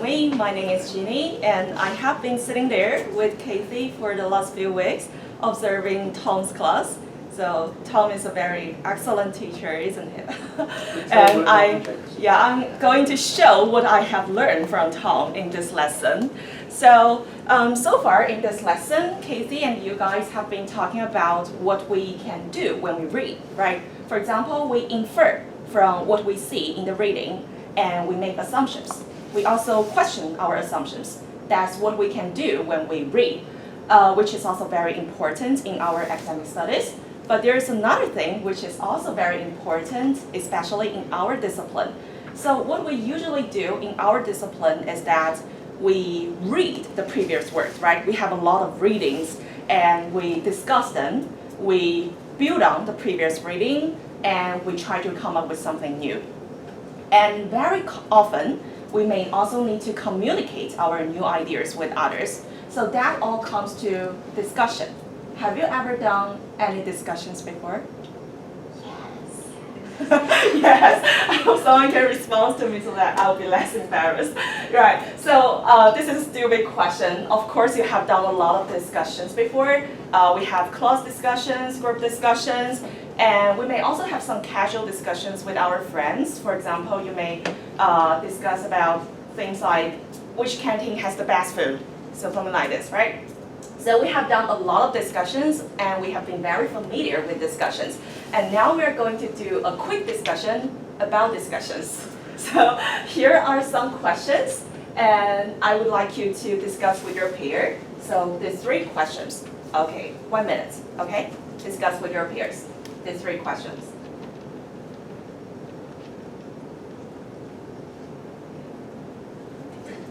me. My name is Jingyi, and I have been sitting there with Kathy for the last few weeks, observing Tom's class. So Tom is a very excellent teacher, isn't he? And I'm going to show what I have learned from Tom in this lesson. So, so far in this lesson, Kathy and you guys have been talking about what we can do when we read, right? For example, we infer from what we see in the reading, and we make assumptions. We also question our assumptions. That's what we can do when we read, which is also very important in our academic studies. But there's another thing which is also very important, especially in our discipline. So what we usually do in our discipline is that we read the previous words, right? We have a lot of readings and we discuss them. We build on the previous reading and we try to come up with something new. And very often, we may also need to communicate our new ideas with others. So that all comes to discussion. Have you ever done any discussions before? Yes. Yes. I hope someone can respond to me so that I'll be less embarrassed. Right. So this is a stupid question. Of course, you have done a lot of discussions before. We have class discussions, group discussions, and we may also have some casual discussions with our friends. For example, you may discuss about things like which canteen has the best food. So something like this, right? So we have done a lot of discussions and we have been very familiar with discussions. And now we're going to do a quick discussion about discussions. So here are some questions and I would like you to discuss with your peer. So there's 3 questions. Okay, 1 minute, okay? Discuss with your peers. There's 3 questions.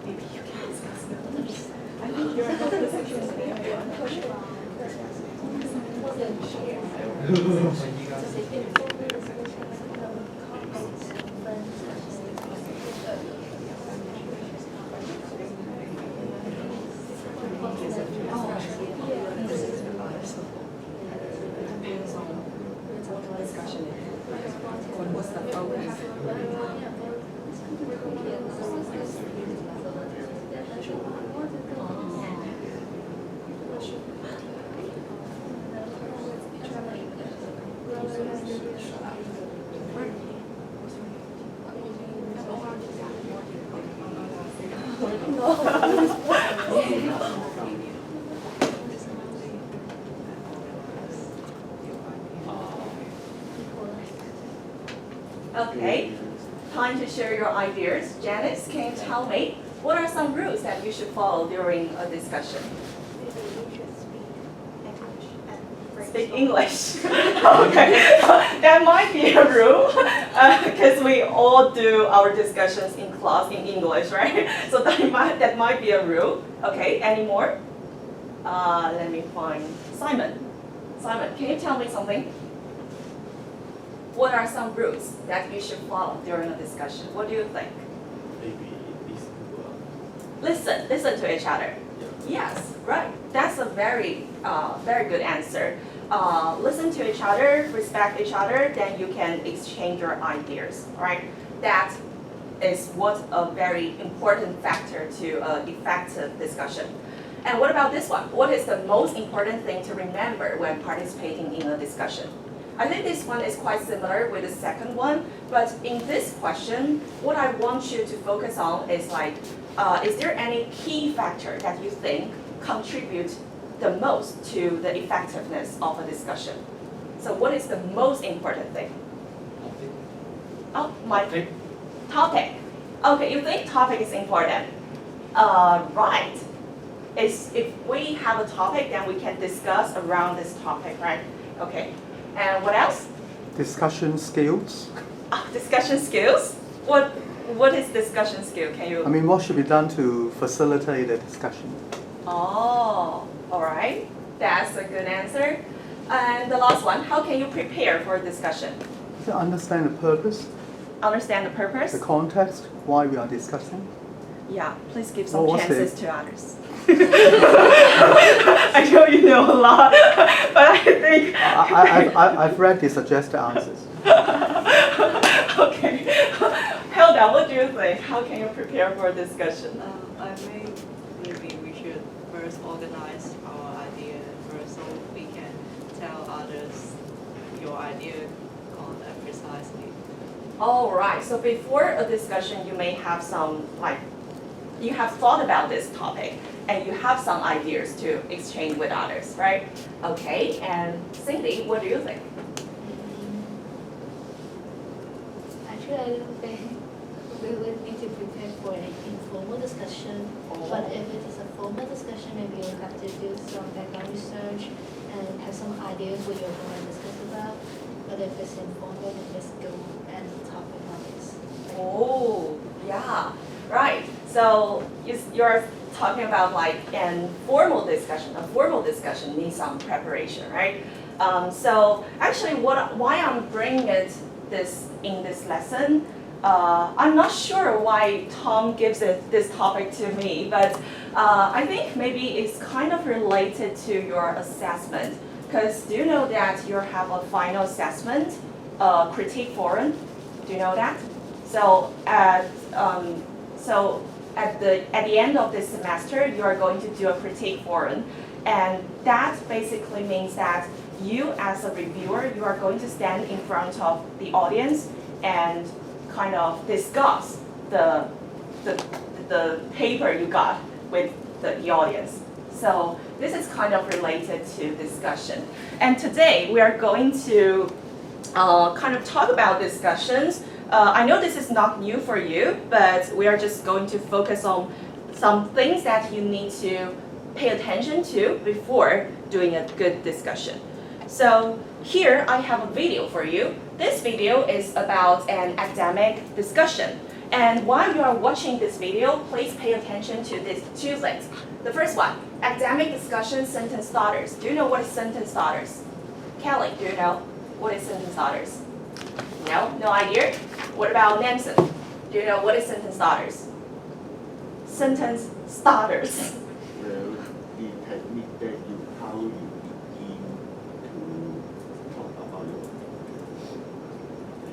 Maybe you can discuss with others. I think you're not listening. Okay, time to share your ideas. Janice, can you tell me what are some rules that you should follow during a discussion? Speak English. Okay, that might be a rule because we all do our discussions in class in English, right? So that might be a rule. Okay, any more? Let me find Simon. Simon, can you tell me something? What are some rules that you should follow during a discussion? What do you think? Maybe Listen to each other. Yeah. Yes, right. That's a very good answer. Listen to each other, respect each other, then you can exchange your ideas, right? That is what a very important factor to an effective discussion. And what about this one? What is the most important thing to remember when participating in a discussion? I think this one is quite similar with the second one, but in this question, what I want you to focus on is like, is there any key factor that you think contribute the most to the effectiveness of a discussion? So what is the most important thing? Oh, my topic. Okay, you think topic is important. Right. If we have a topic, then we can discuss around this topic, right? Okay. And what else? Discussion skills. Discussion skills? What is discussion skill? Can you? I mean, what should be done to facilitate a discussion? Oh, all right. That's a good answer. And the last one, how can you prepare for a discussion? To understand the purpose, Understand the purpose? the context, why we are discussing. Yeah, please give some What's chances it? to others. I know you know a lot, but I think... I've read the suggested answers. Okay. How Hilda, what do you think? How can you prepare for a discussion? I think maybe we should first organize our idea first so we can tell others your idea precisely. All right, so before a discussion, you may have some, you have thought about this topic and you have some ideas to exchange with others, right? Okay, and Cindy, what do you think? Actually, I don't think we would need to prepare for an informal discussion. But if it is a formal discussion, maybe you'll have to do some background research and have some ideas what you're going to discuss about. But if it's informal, then just go and talk about this. Oh, yeah, right. So you're talking about like an formal discussion. A formal discussion needs some preparation, right? So actually, why I'm bringing this in this lesson, I'm not sure why Tom gives this topic to me, but I think maybe it's kind of related to your assessment. Because do you know that you have a final assessment, critique forum? Do you know that? So at the end of this semester, you are going to do a critique forum, and that basically means that you as a reviewer, you are going to stand in front of the audience and kind of discuss the paper you got with the audience. So this is kind of related to discussion. And today we are going to kind of talk about discussions. I know this is not new for you, but we are just going to focus on some things that you need to pay attention to before doing a good discussion. So here I have a video for you. This video is about an academic discussion. And while you are watching this video, please pay attention to these two things. The first one, academic discussion sentence starters. Do you know what is sentence starters? Kelly, do you know what is sentence starters? No? No idea? What about Nancy? Do you know what is sentence starters? Sentence starters. Well, the technique that how you begin to talk about your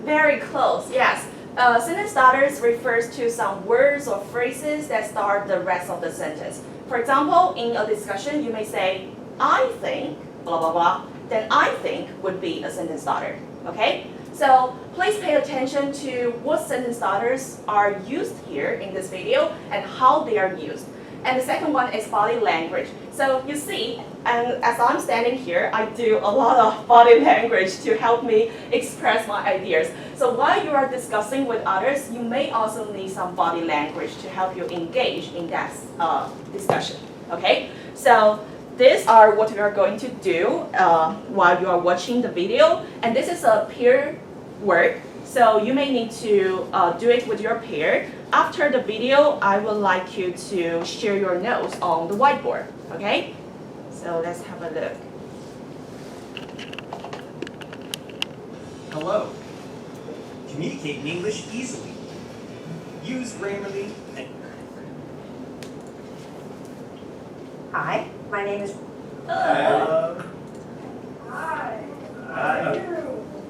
Very close, yes. Sentence starters refers to some words or phrases that start the rest of the sentence. For example, in a discussion, you may say, I think, blah, blah, blah. Then I think would be a sentence starter, okay? So please pay attention to what sentence starters are used here in this video and how they are used. And the second one is body language. So you see, and as I'm standing here, I do a lot of body language to help me express my ideas. So while you are discussing with others, you may also need some body language to help you engage in that discussion, okay? So these are what we are going to do while you are watching the video. And this is a peer work. So you may need to do it with your peer. After the video, I would like you to share your notes on the whiteboard, okay? So let's have a look. Hello. Communicate in English easily. Use Grammarly and Hi, my name is. Hello. Hi. Hi.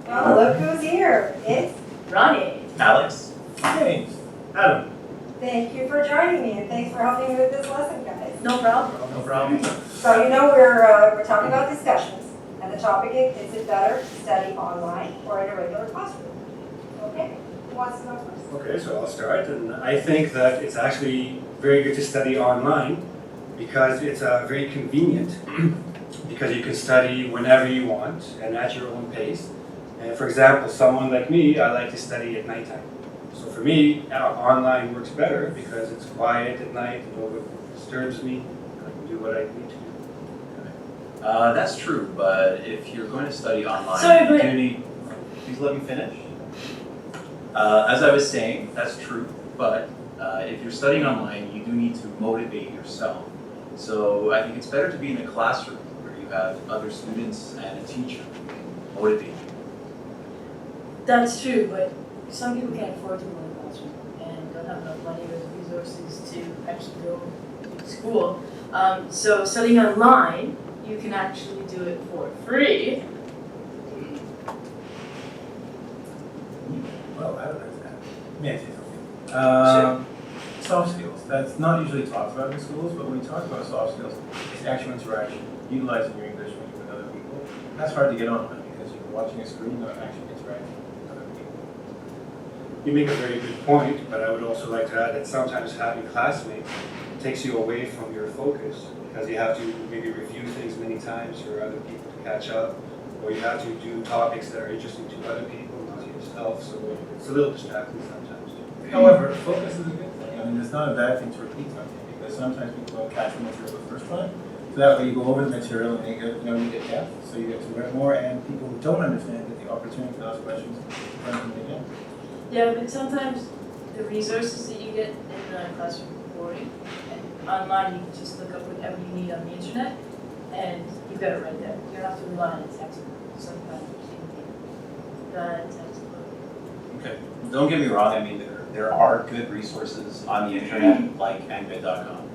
Oh, look who's here. It's Ronnie. Alex. James. Adam. Thank you for joining me and thanks for helping me with this lesson, guys. No problem. No problem. So you know we're talking about discussions and the topic is it better to study online or in a regular classroom? Okay, who wants to go first? Okay, so I'll start, and I think that it's actually very good to study online because it's very convenient because you can study whenever you want and at your own pace. And for example, someone like me, I like to study at nighttime. So for me, online works better because it's quiet at night, nobody disturbs me, I can do what I need to do. That's true, but if you're going to study online, Sorry, you but- do need. Please let me finish. As I was saying, that's true, but if you're studying online, you do need to motivate yourself. So I think it's better to be in a classroom where you have other students and a teacher who can motivate you. That's true, but some people can't afford to go to the classroom and don't have enough money or resources to actually go to school. So studying online, you can actually do it for free. Well, I don't know that. May I say something? Soft skills. That's not usually talked about in schools, but when we talk about soft skills, it's actual interaction, utilizing your English when you're with other people. That's hard to get on because you're watching a screen, not actually interacting with other people. You make a very good point, but I would also like to add that sometimes having classmates takes you away from your focus because you have to maybe review things many times for other people to catch up, or you have to do topics that are interesting to other people, not to yourself, so it's a little distracting sometimes. However, focus is a good thing. I mean, it's not a bad thing to repeat something because sometimes people don't catch the material the first time. So that way you go over the material and you get depth, so you get to learn more, and people who don't understand get the opportunity to ask questions learn from it again. Yeah, but sometimes the resources that you get in the classroom are boring. And online, you can just look up whatever you need on the internet, and you've got it right there. You don't have to rely on a textbook. Sometimes the textbook. Okay. Don't get me wrong. I mean, there are good resources on the internet like angvid.com.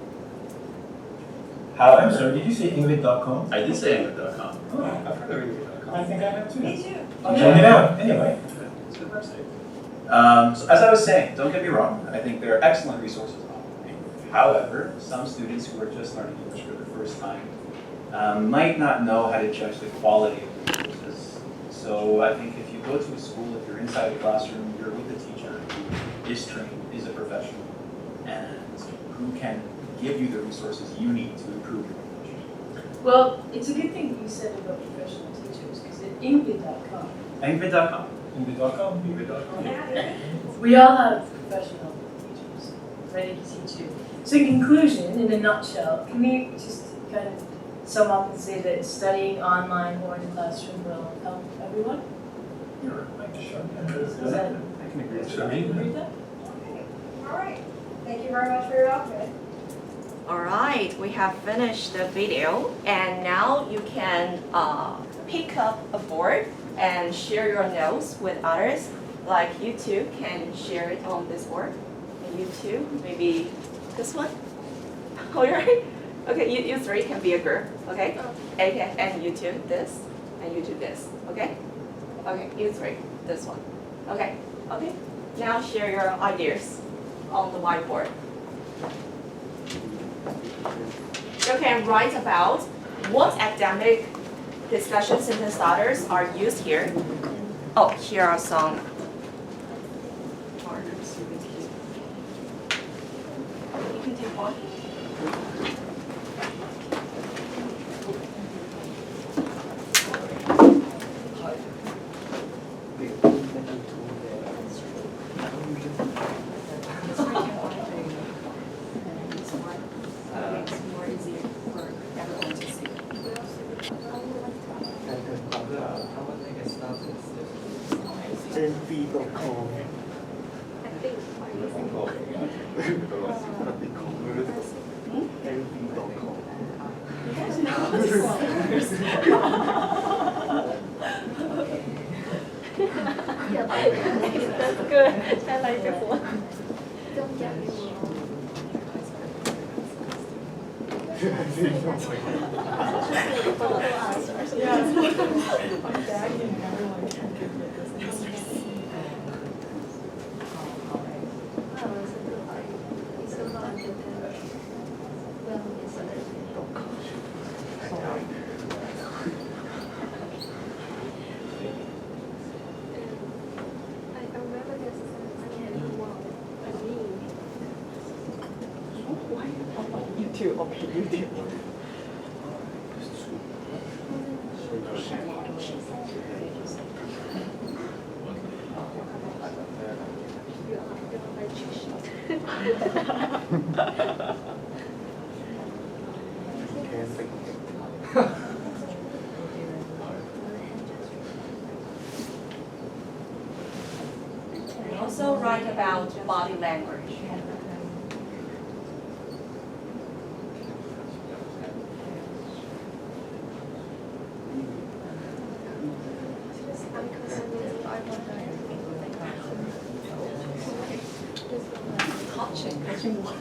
I'm sorry, did you say ingrid.com? I did say angvid.com. Oh, I've heard of it. I think I have too. Me too. I'll check it out. Anyway. It's a good website. So as I was saying, don't get me wrong. I think there are excellent resources online. However, some students who are just learning English for the first time might not know how to judge the quality of the resources. So I think if you go to a school, if you're inside a classroom, you're with a teacher who is trained, is a professional, and who can give you the resources you need to improve your English. Well, it's a good thing you said about professional teachers, because at ingrid.com, angvid.com. ingrid.com. we all have professional teachers ready to teach you. So in conclusion, in a nutshell, can we just kind of sum up and say that studying online or in the classroom will help everyone? You're like sure. Is that, I can agree with Sure. that. you agree with that? Okay. All right. Thank you very much for your output. All right, we have finished the video, and now you can pick up a board and share your notes with others. Like you two can share it on this board, and you two, maybe this one. All right. Okay, you three can be a group. Okay. Okay, and you two this, and you two this. Okay. Okay, you three this one. Okay. Okay. Now share your ideas on the whiteboard. You can write about what academic discussion sentence starters are used here. Oh, here are some markers. You can take one. NV.com. That's good. I like this one. Don't get me YouTube, okay, YouTube. And also write about body language. Touching what?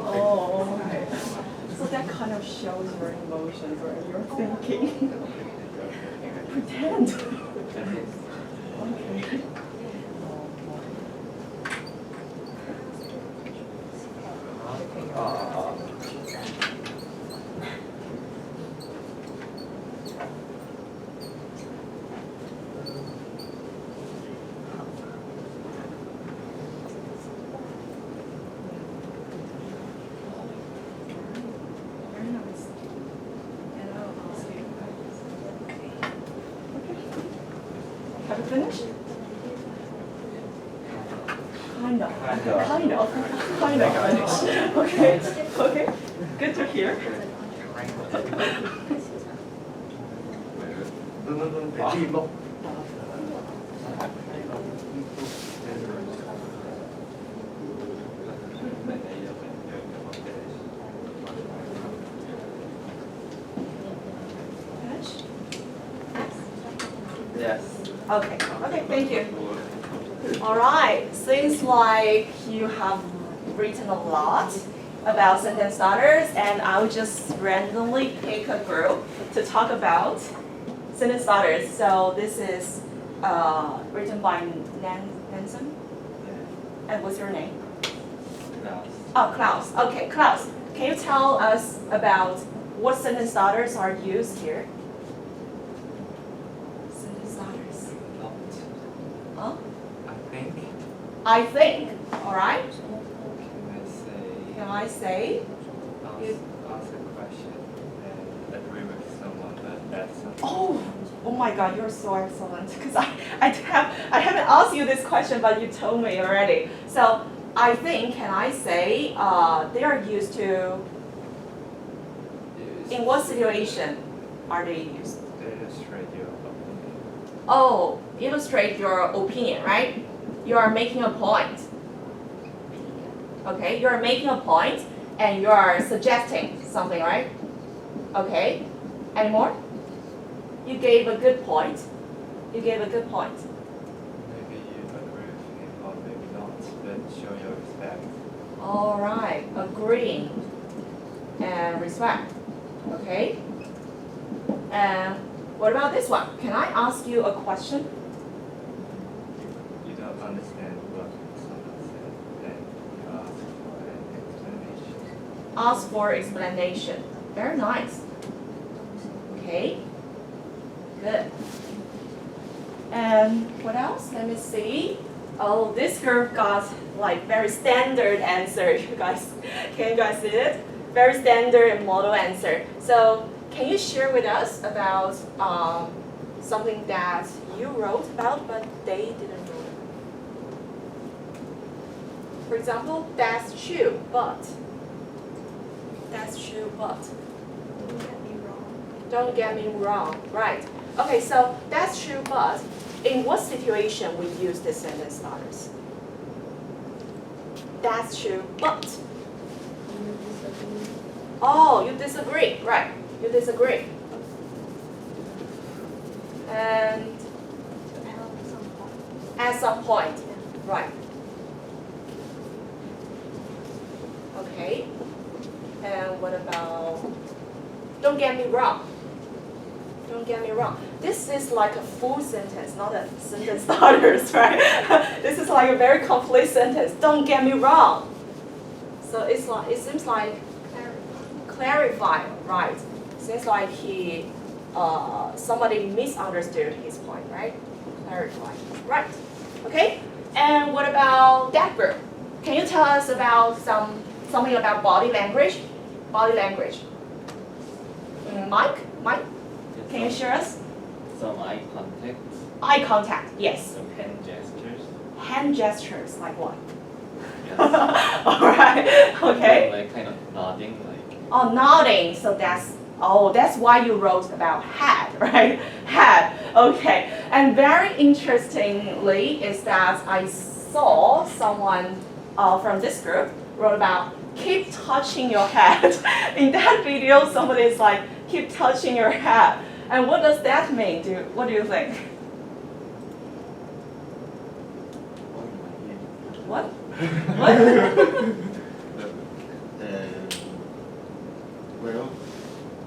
Oh, okay. So that kind of shows your emotions or your thinking. Pretend. Okay. Very nice. And I'll ask you. Okay. Have you finished? Kind of finished. Okay. Good to hear. Finished? Yes. Okay, thank you. All right, seems like you have written a lot about sentence starters, and I'll just randomly pick a group to talk about sentence starters. So this is written by Nansen. And what's your name? Klaus. Oh, Klaus. Okay, Klaus, can you tell us about what sentence starters are used here? Sentence starters. Huh? I think. All right. Can I say? Ask a question and agree with someone, but that's something. Oh my God, you're so excellent. Because I haven't asked you this question, but you told me already. So I think, can I say, they are used to, in what situation are they used? Illustrate your opinion. Oh, illustrate your opinion, right? You are making a point. Okay, you are making a point and you are suggesting something, right? Okay, any more? You gave a good point. You gave a good point. Maybe you agree with him or maybe not, but show your respect. All right, agreeing and respect. Okay. And what about this one? Can I ask you a question? You don't understand what someone said, then you ask for an explanation. Ask for explanation. Very nice. Okay. Good. And what else? Let me see. Oh, this group got like very standard answer. You guys, can you guys see it? Very standard and model answer. So can you share with us about something that you wrote about but they didn't wrote? For example, that's true, but. That's true, but. Don't get me wrong, right? Okay, so that's true, but in what situation we use the sentence starters? That's true, but. Oh, you disagree, right? You disagree. And at some point, right? Okay. And what about? Don't get me wrong. Don't get me wrong. This is like a full sentence, not a sentence starters, right? This is like a very complete sentence. Don't get me wrong. So it's like it seems like clarify, right? Seems like somebody misunderstood his point, right? Clarify, right? Okay. And what about that group? Can you tell us about something about body language? Body language. Mike, can you share us? Some eye contact. Eye contact, yes. Some hand gestures. Hand gestures, like what? Yes. All right. Okay. Like kind of nodding, like. Oh, nodding. So that's why you wrote about head, right? Head. Okay. And very interestingly is that I saw someone from this group wrote about keep touching your head. In that video, somebody is like, keep touching your head. And what does that mean? What do you think? What? What? Well,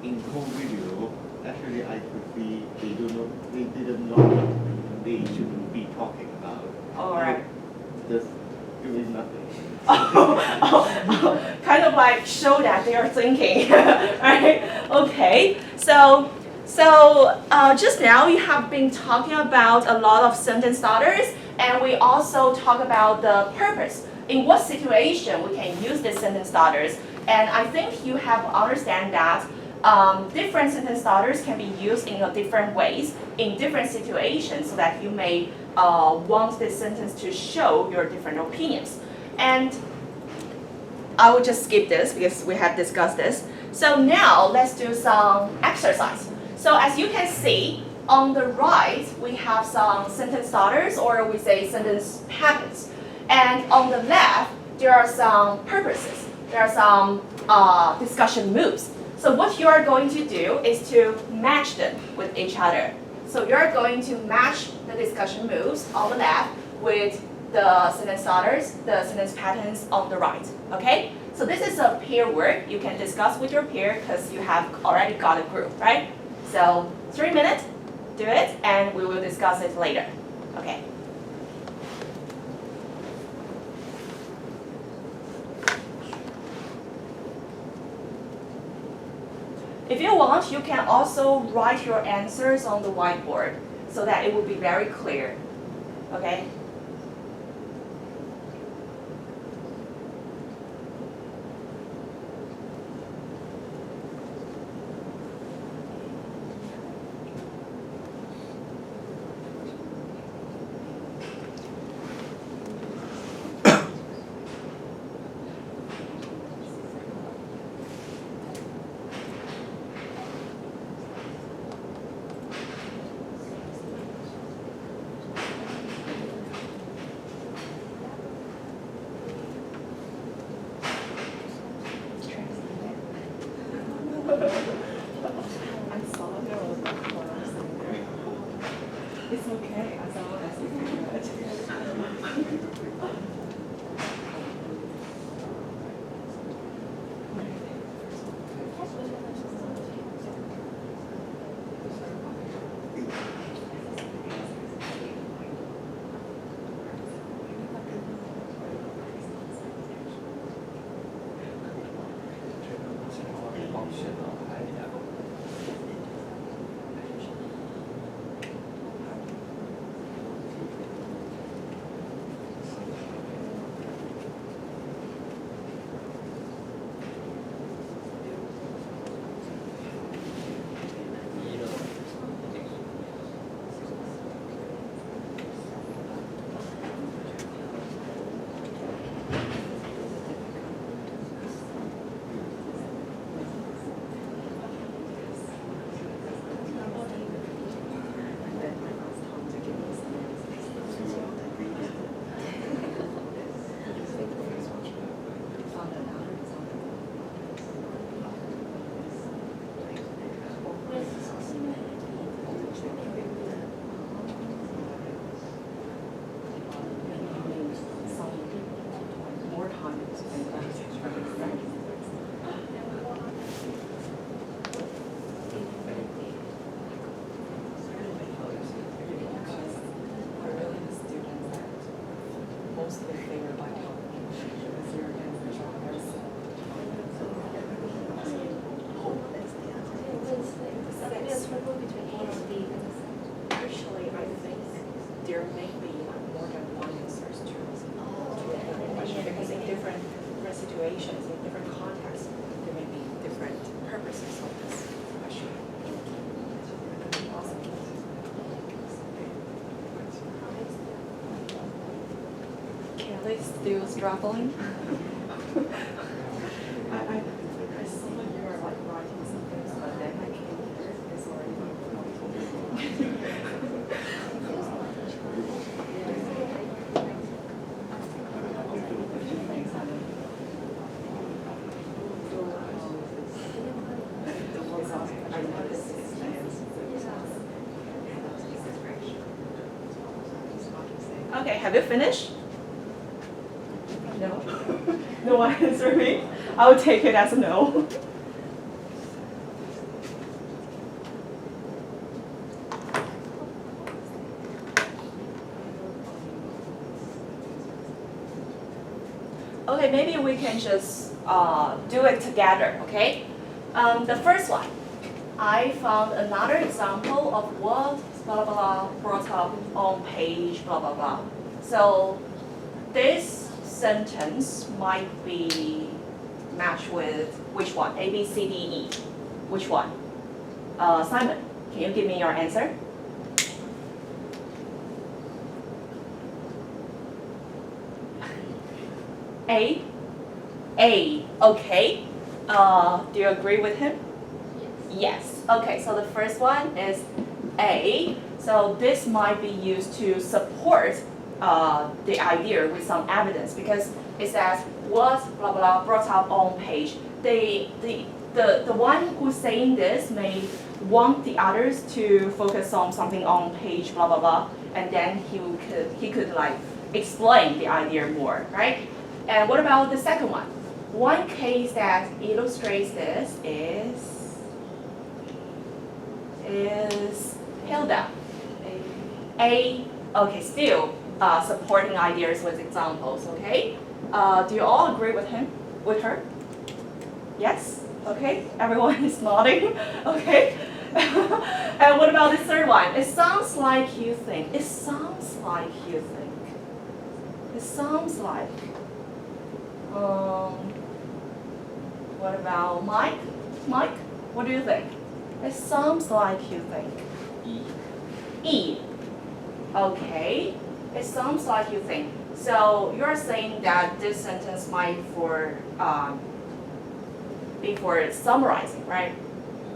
in home video, actually I could see they didn't know what they should be talking about. All right. Just doing nothing. Kind of like show that they are thinking, right? Okay. So just now you have been talking about a lot of sentence starters, and we also talk about the purpose. In what situation we can use these sentence starters, and I think you have understand that different sentence starters can be used in different ways in different situations, so that you may want this sentence to show your different opinions. And I will just skip this because we have discussed this. So now let's do some exercise. So as you can see, on the right, we have some sentence starters, or we say sentence patterns. And on the left, there are some purposes. There are some discussion moves. So what you are going to do is to match them with each other. So you're going to match the discussion moves on the left with the sentence starters, the sentence patterns on the right, okay? So this is a peer work. You can discuss with your peer because you have already got a group, right? So 3 minutes, do it, and we will discuss it later, okay? If you want, you can also write your answers on the whiteboard so that it will be very clear, okay? It's okay, as long as you can do it. Actually, I think there may be more than one answers to a question, because in different situations, in different contexts, there may be different purposes of this question. Kelly still struggling. I saw you are like writing something, but then I can't hear it. It's already. Okay, have you finished? don't want to answer me, I will take it as a no. Okay, maybe we can just do it together, okay? The first one, I found another example of what blah blah blah brought up on page blah blah blah. So this sentence might be matched with which one? A, B, C, D, E. Which one? Simon, can you give me your answer? A? A, okay. Do you agree with him? Yes. Okay, so the first one is A. So this might be used to support the idea with some evidence because it says what blah blah brought up on page. The one who's saying this may want the others to focus on something on page blah blah blah, and then he could like explain the idea more, right? And what about the second one? One case that illustrates this is Hilda. A, okay, still supporting ideas with examples, okay? Do you all agree with him, with her? Yes? Okay, everyone is nodding, okay? And what about the third one? It sounds like you think. It sounds like you think. It sounds like. What about Mike? Mike, what do you think? It sounds like you think. E. E. Okay. It sounds like you think. So you're saying that this sentence might be for summarizing, right?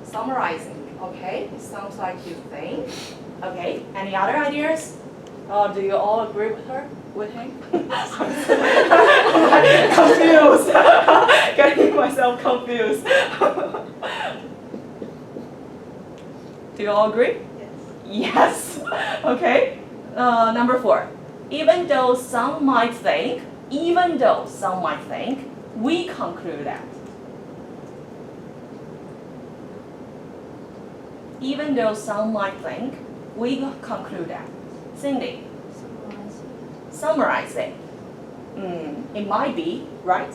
Summarizing. Okay. It sounds like you think. Okay. Any other ideas? Do you all agree with her? With him? I'm confused. Getting myself confused. Do you all agree? Yes. Yes. Okay. Number 4. Even though some might think, we conclude that. Even though some might think, we conclude that. Cindy. Summarizing. It might be, right?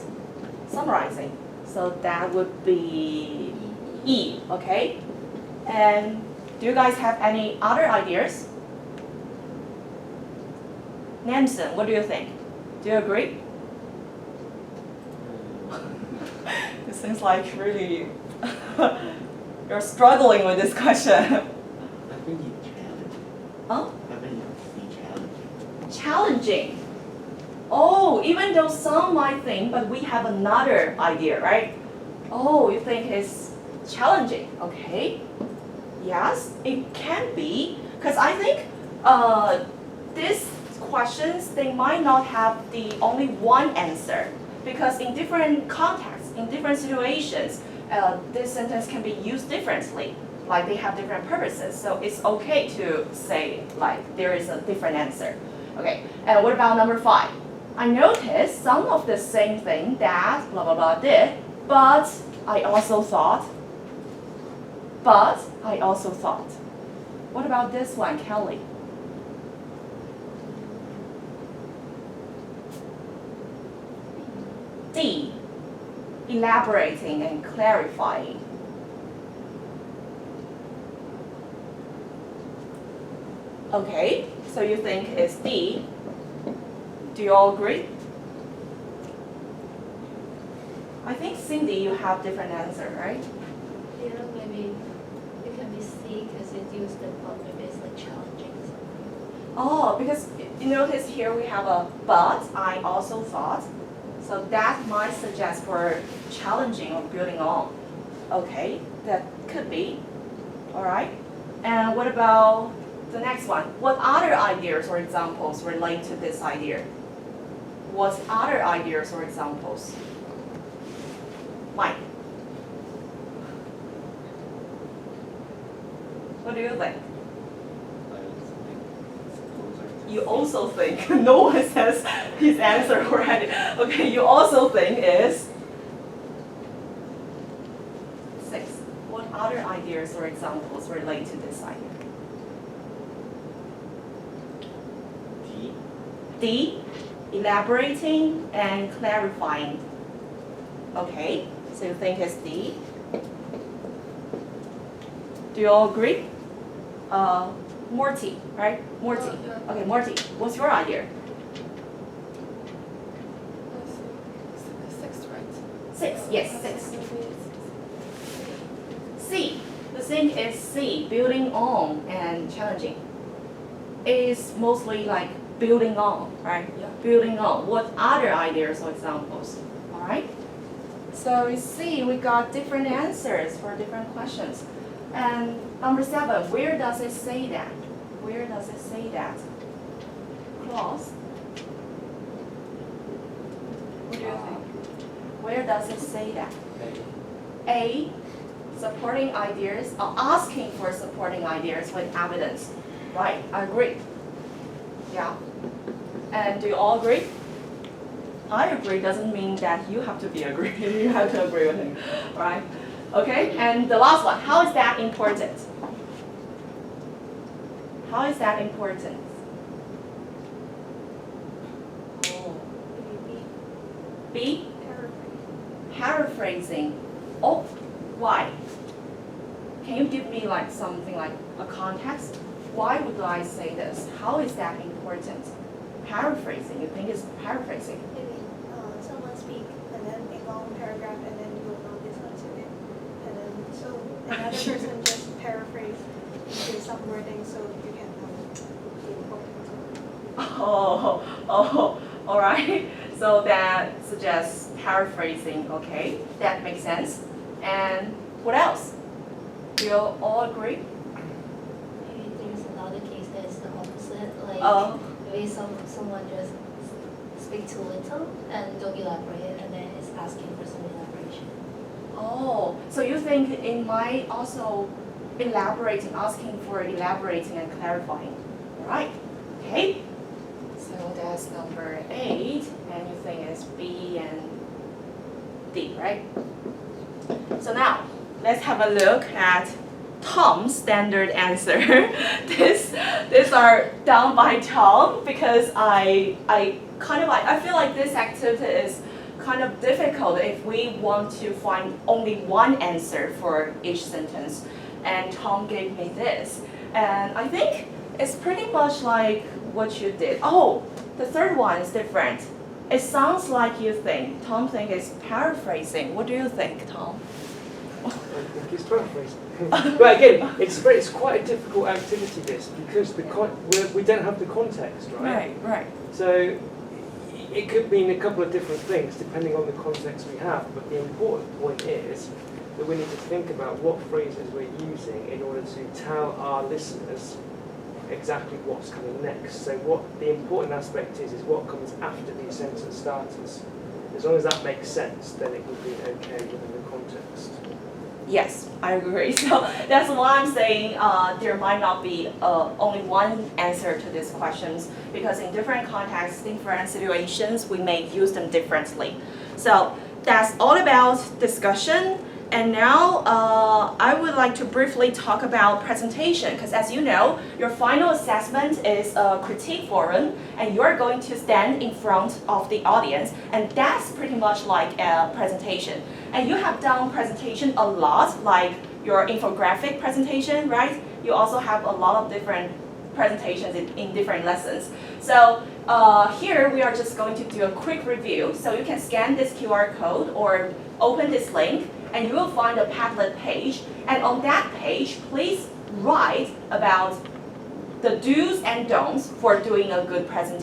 Summarizing. So that would be E, okay? And do you guys have any other ideas? Nansen, what do you think? Do you agree? It seems like really you're struggling with this question. I think it's challenging. Huh? I think it's challenging. Challenging. Oh, even though some might think, but we have another idea, right? Oh, you think it's challenging, okay? Yes, it can be, because I think these questions, they might not have the only one answer, because in different contexts, in different situations, this sentence can be used differently, like they have different purposes, so it's okay to say like there is a different answer. Okay, and what about number 5? I noticed some of the same thing that blah blah blah did, but I also thought. What about this one, Kelly? D, elaborating and clarifying. Okay, so you think it's D. Do you all agree? I think Cindy, you have different answer, right? You know, maybe it can be C because it used the but maybe it's like challenging or something. Oh, because you notice here we have a but, I also thought. So that might suggest for challenging or building on. Okay, that could be. All right. And what about the next one? What other ideas or examples relate to this idea? What other ideas or examples? Mike. What do you think? I also think it's closer to you also think, no one says his answer already. Okay, you also think is 6. What other ideas or examples relate to this idea? D. D, elaborating and clarifying. Okay, so you think it's D. Do you all agree? Morty, right? Morty. Okay, Morty, what's your idea? 6, right? 6, yes, 6. C, the thing is C, building on and challenging. Is mostly like building on, right? Yeah. Building on. What other ideas or examples? All right. So you see, we got different answers for different questions. And number 7, where does it say that? Where does it say that? Clause. What do you think? Where does it say that? A, supporting ideas, or asking for supporting ideas with evidence. Right, I agree. Yeah. And do you all agree? I agree doesn't mean that you have to be agree. You have to agree with him, right? Okay, and the last one, how is that important? How is that important? Oh. B? Paraphrasing. Oh, why? Can you give me like something like a context? Why would I say this? How is that important? Paraphrasing, you think it's paraphrasing? Maybe someone speak and then a long paragraph and then you will know this answer it. And then so another person just paraphrase into some wording so you can the important. Oh, all right. So that suggests paraphrasing, okay? That makes sense. And what else? Do you all agree? Maybe there's another case that's the opposite, like Oh. maybe someone just speak too little and don't elaborate, and then is asking for some elaboration. Oh, so you think it might also elaborating, asking for elaborating and clarifying, right? Okay. So that's number 8, and you think it's B and D, right? So now let's have a look at Tom's standard answer. These are done by Tom because I feel like this activity is kind of difficult if we want to find only one answer for each sentence. And Tom gave me this. And I think it's pretty much like what you did. Oh, the third one is different. It sounds like you think. Tom thinks it's paraphrasing. What do you think, Tom? I think it's paraphrasing. But again, it's quite a difficult activity, this, because we don't have the context, right? Right. So it could mean a couple of different things depending on the context we have, but the important point is that we need to think about what phrases we're using in order to tell our listeners exactly what's coming next. So what the important aspect is what comes after these sentence starters. As long as that makes sense, then it will be okay within the context. Yes, I agree. So that's why I'm saying there might not be only one answer to these questions, because in different contexts, different situations, we may use them differently. So that's all about discussion. And now I would like to briefly talk about presentation, because as you know, your final assessment is a critique forum, and you're going to stand in front of the audience, and that's pretty much like a presentation. And you have done presentation a lot, like your infographic presentation, right? You also have a lot of different presentations in different lessons. So here we are just going to do a quick review. So you can scan this QR code or open this link, and you will find a Padlet page. And on that page, please write about the do's and don'ts for doing a good presentation.